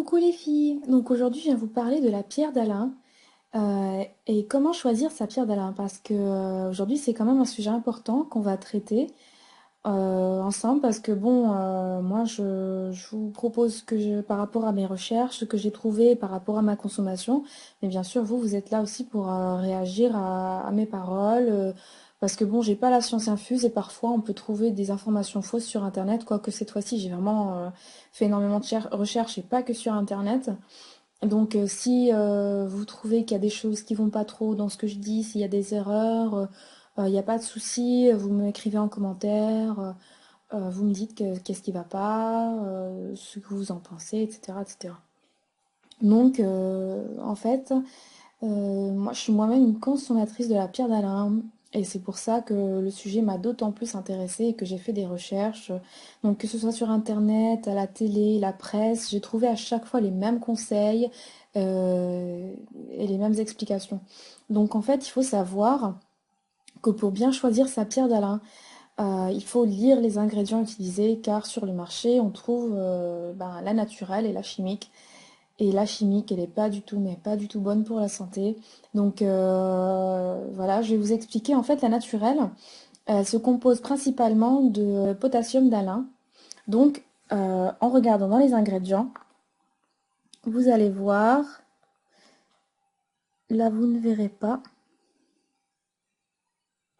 Coucou les filles! Donc aujourd'hui je viens vous parler de la pierre d'Alain et comment choisir sa pierre d'Alain parce que aujourd'hui c'est quand même un sujet important qu'on va traiter ensemble parce que bon moi je vous propose par rapport à mes recherches, ce que j'ai trouvé par rapport à ma consommation, mais bien sûr vous êtes là aussi pour réagir à mes paroles parce que bon j'ai pas la science infuse et parfois on peut trouver des informations fausses sur internet, quoique cette fois-ci j'ai vraiment fait énormément de recherches et pas que sur internet. Donc si vous trouvez qu'il y a des choses qui vont pas trop dans ce que je dis, s'il y a des erreurs, il n'y a pas de souci, vous m'écrivez en commentaire, vous me dites qu'est-ce qui va pas, ce que vous en pensez, etc. etc. Donc en fait, moi je suis moi-même une consommatrice de la pierre d'Alain et c'est pour ça que le sujet m'a d'autant plus intéressée et que j'ai fait des recherches. Donc que ce soit sur internet, à la télé, la presse, j'ai trouvé à chaque fois les mêmes conseils euh, et les mêmes explications. Donc en fait, il faut savoir que pour bien choisir sa pierre d'Alain, il faut lire les ingrédients utilisés car sur le marché, on trouve la naturelle et la chimique. Et la chimique, elle est pas du tout, mais pas du tout bonne pour la santé. Donc voilà, je vais vous expliquer. En fait, la naturelle, elle se compose principalement de potassium d'Alain. Donc, en regardant dans les ingrédients, vous allez voir, là vous ne verrez pas.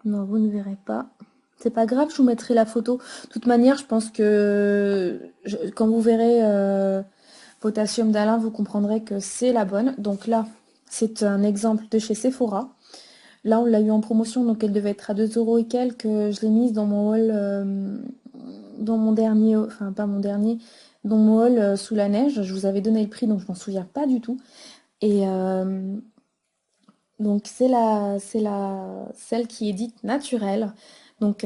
Non, vous ne verrez pas. C'est pas grave, je vous mettrai la photo. De toute manière, je pense que quand vous verrez potassium d'Alain, vous comprendrez que c'est la bonne. Donc là, c'est un exemple de chez Sephora. Là, on l'a eu en promotion, donc elle devait être à 2 euros et quelques. Je l'ai mise dans mon haul, dans mon dernier, enfin pas mon dernier, dans mon haul sous la neige. Je vous avais donné le prix, donc je m'en souviens pas du tout. Et donc celle qui est dite naturelle, donc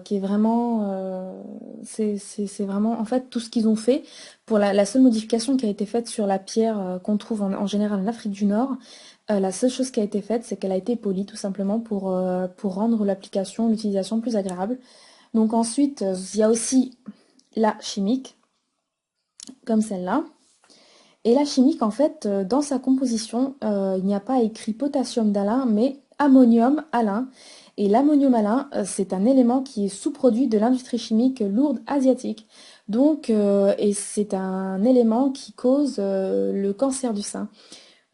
qui est vraiment, c'est vraiment, en fait, tout ce qu'ils ont fait pour la seule modification qui a été faite sur la pierre qu'on trouve en général en Afrique du Nord. La seule chose qui a été faite, c'est qu'elle a été polie tout simplement pour rendre l'application, l'utilisation plus agréable. Donc ensuite, il y a aussi la chimique, comme celle-là. Et la chimique, en fait, dans sa composition, il n'y a pas écrit potassium d'Alain, mais ammonium Alain. Et l'ammonium Alain, c'est un élément qui est sous-produit de l'industrie chimique lourde asiatique. Donc, et c'est un élément qui cause le cancer du sein.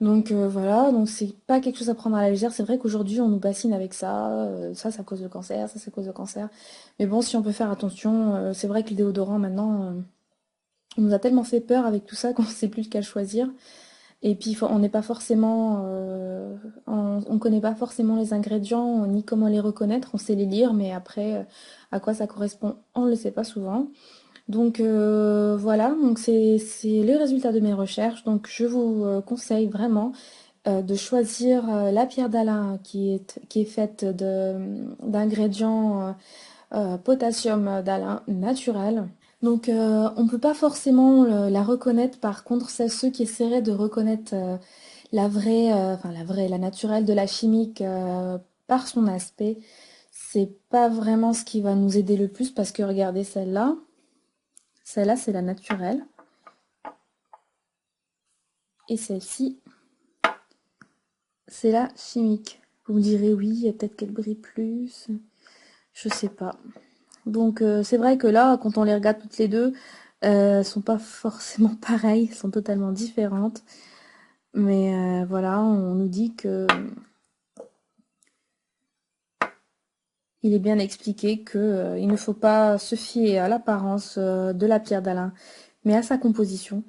Donc voilà, donc c'est pas quelque chose à prendre à la légère. C'est vrai qu'aujourd'hui on nous bassine avec ça, ça cause le cancer, ça cause le cancer. Mais bon, si on peut faire attention, c'est vrai que le déodorant maintenant, on nous a tellement fait peur avec tout ça qu'on ne sait plus lequel choisir. Et puis on n'est pas forcément, on connaît pas forcément les ingrédients ni comment les reconnaître. On sait les lire, mais après à quoi ça correspond, on ne le sait pas souvent. Donc voilà, donc c'est le résultat de mes recherches. Donc je vous conseille vraiment de choisir la pierre d'Alain qui est faite d'ingrédients potassium d'Alain naturel. Donc on ne peut pas forcément la reconnaître. Par contre, c'est ceux qui essaieraient de reconnaître la vraie, la naturelle de la chimique par son aspect, c'est pas vraiment ce qui va nous aider le plus parce que regardez celle-là. Celle-là, c'est la naturelle. Et celle-ci, c'est la chimique. Vous me direz oui, il y a peut-être qu'elle brille plus. Je sais pas. Donc c'est vrai que là, quand on les regarde toutes les deux, elles sont pas forcément pareilles, elles sont totalement différentes. Mais voilà, on nous dit que il est bien expliqué que il ne faut pas se fier à l'apparence de la pierre d'Alain, mais à sa composition.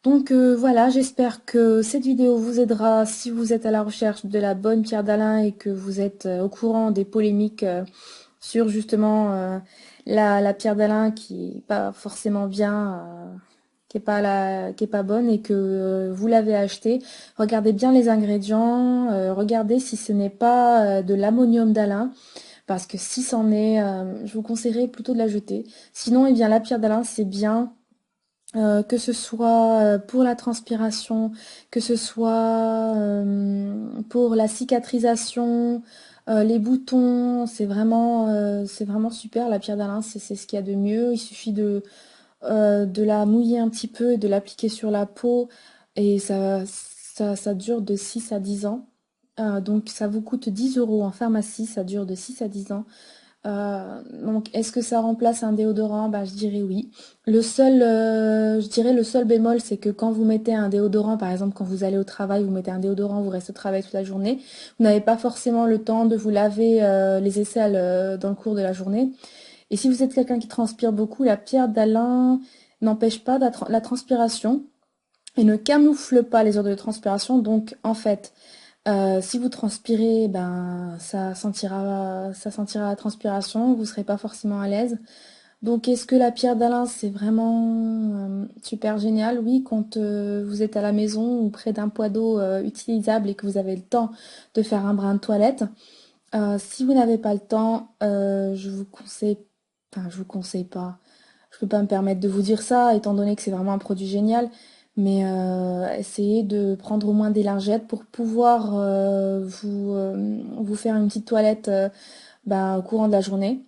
Donc voilà, j'espère que cette vidéo vous aidera si vous êtes à la recherche de la bonne pierre d'Alain et que vous êtes au courant des polémiques sur justement la pierre d'Alain qui est pas forcément bien, qui est pas bonne et que vous l'avez achetée. Regardez bien les ingrédients, regardez si ce n'est pas de l'ammonium d'Alain. Parce que si c'en est, je vous conseillerais plutôt de la jeter. Sinon, eh bien, la pierre d'Alain, c'est bien, que ce soit pour la transpiration, que ce soit pour la cicatrisation, les boutons, c'est vraiment super. La pierre d'Alain, c'est ce qu'il y a de mieux. Il suffit de la mouiller un petit peu et de l'appliquer sur la peau. Et ça dure de 6 à 10 ans. Donc ça vous coûte 10 € en pharmacie, ça dure de 6 à 10 ans. Donc, est-ce que ça remplace un déodorant? Bah, je dirais oui. Je dirais le seul bémol, c'est que quand vous mettez un déodorant, par exemple, quand vous allez au travail, vous mettez un déodorant, vous restez au travail toute la journée, vous n'avez pas forcément le temps de vous laver les aisselles dans le cours de la journée. Et si vous êtes quelqu'un qui transpire beaucoup, la pierre d'Alain n'empêche pas la transpiration et ne camoufle pas les odeurs de transpiration. Donc, en fait, si vous transpirez, ben ça sentira la transpiration, vous serez pas forcément à l'aise. Donc est-ce que la pierre d'Alain c'est vraiment super génial? Oui, quand vous êtes à la maison ou près d'un point d'eau utilisable et que vous avez le temps de faire un brin de toilette. Si vous n'avez pas le temps, je vous conseille pas. Je peux pas me permettre de vous dire ça, étant donné que c'est vraiment un produit génial. Mais essayez de prendre au moins des lingettes pour pouvoir vous faire une petite toilette au courant de la journée.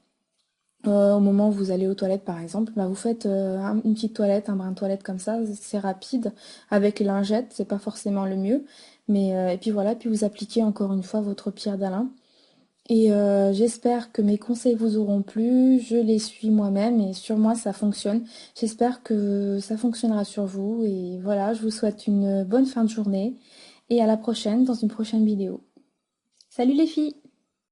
Au moment où vous allez aux toilettes, par exemple, bah, vous faites une petite toilette, un brin de toilette comme ça, c'est rapide. Avec les lingettes, c'est pas forcément le mieux. Mais, et puis voilà, puis vous appliquez encore une fois votre pierre d'Alain. Et j'espère que mes conseils vous auront plu. Je les suis moi-même et sur moi ça fonctionne. J'espère que ça fonctionnera sur vous. Et voilà, je vous souhaite une bonne fin de journée et à la prochaine dans une prochaine vidéo. Salut les filles!